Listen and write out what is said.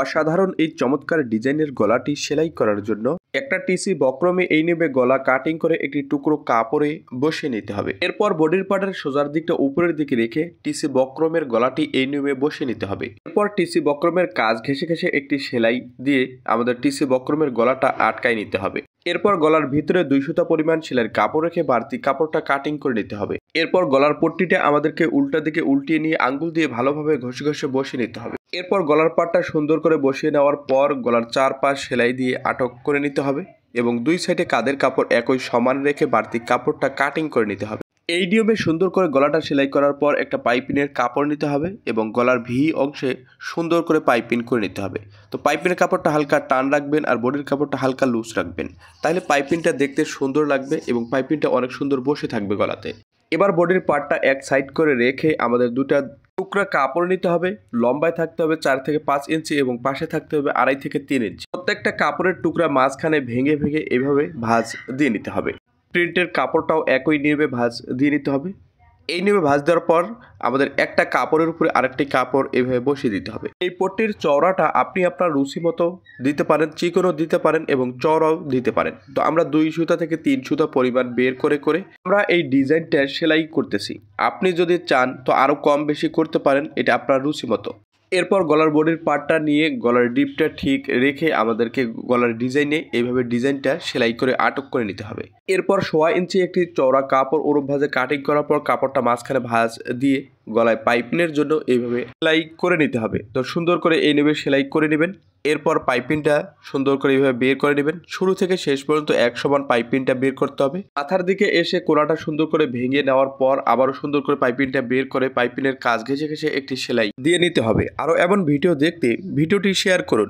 অসাধারণ এই চমৎকার ডিজাইনের গলাটি সেলাই করার জন্য একটা টিসি বক্রমে এই নেবে গলা কাটিং করে একটি টুকরো কাপড়ে বসিয়ে নিতে হবে। এরপর বডির পার্টের সোজার দিকটা উপরের দিকে রেখে টিসি বক্রমের গলাটি এই নিয়মে বসিয়ে নিতে হবে। এরপর টিসি বক্রমের কাজ ঘেঁষে ঘেঁষে একটি সেলাই দিয়ে আমাদের টিসি বক্রমের গলাটা আটকায় নিতে হবে। এরপর গলার ভিতরে 2 সুতা পরিমাণ সেলাইয়ের কাপড় রেখে বাড়তি কাপড়টা কাটিং করে নিতে হবে। এরপর গলার পট্টিটা আমাদেরকে উল্টা দিকে উল্টিয়ে নিয়ে আঙ্গুল দিয়ে ভালোভাবে ঘষে ঘষে বসিয়ে নিতে হবে। এরপর গলার পাটটা সুন্দর করে বসিয়ে নেওয়ার পর গলার 4 পাশ সেলাই দিয়ে আটক করে নিতে হবে এবং 2 সাইডে কাঁধের কাপড় একই সমান রেখে বাড়তি কাপড়টা কাটিং করে নিতে হবে। এই নিয়মে সুন্দর করে গলাটা সেলাই করার পর একটা পাইপিনের কাপড় নিতে হবে এবং গলার ভি অংশে সুন্দর করে পাইপিং করে নিতে হবে। তো পাইপিনের কাপড়টা হালকা টান রাখবেন আর বডির কাপড়টা হালকা লুজ রাখবেন, তাহলে পাইপিংটা দেখতে সুন্দর লাগবে এবং পাইপিংটা অনেক সুন্দর বসে থাকবে গলাতে। এবার বডির পার্টটা এক সাইড করে রেখে আমাদের 2টা টুকরা কাপড় নিতে হবে। লম্বায় থাকতে হবে 4 থেকে 5 ইঞ্চি এবং পাশে থাকতে হবে 2.5 থেকে 3 ইঞ্চি। প্রত্যেকটা কাপড়ের টুকরা মাঝখানে ভেঙে ভেঙে এভাবে ভাঁজ দিয়ে নিতে হবে। প্রিন্টের কাপড়টাও একই নিয়মে ভাঁজ দিয়ে নিতে হবে। এই নিয়মে ভাঁজ দেওয়ার পর আমাদের একটা কাপড়ের উপরে আরেকটি কাপড় এভাবে বসিয়ে দিতে হবে। এই পট্টির চওড়াটা আপনি আপনার রুচি মতো দিতে পারেন, চিকনও দিতে পারেন এবং চওড়াও দিতে পারেন। তো আমরা 2 সুতা থেকে 3 সুতা পরিমাণ বের করে আমরা এই ডিজাইনটা সেলাই করতেছি। আপনি যদি চান তো আরও কম বেশি করতে পারেন, এটা আপনার রুচি মতো। এরপর গলার বডির পার্টটা নিয়ে গলার ডিপটা ঠিক রেখে আমাদেরকে গলার ডিজাইনে এইভাবে ডিজাইনটা সেলাই করে আটক করে নিতে হবে। এরপর 1.5 ইঞ্চি একটি চওড়া কাপড় ওরম ভাঁজে কাটিং করার পর কাপড়টা মাঝখানে ভাঁজ দিয়ে গলায় পাইপিনের জন্য এইভাবে সেলাই করে নিতে হবে। তো সুন্দর করে এই নেবে সেলাই করে নেবেন। এরপর পাইপিংটা সুন্দর করে এইভাবে বের করে নেবেন। শুরু থেকে শেষ পর্যন্ত এক সমান পাইপিংটা বের করতে হবে। মাথার দিকে এসে কোণাটা সুন্দর করে ভেঙে নেওয়ার পর আবারও সুন্দর করে পাইপিংটা বের করে পাইপিনের কাজ ঘেঁষে ঘেঁষে একটি সেলাই দিয়ে নিতে হবে। আরও এমন ভিডিও দেখতে ভিডিওটি শেয়ার করুন।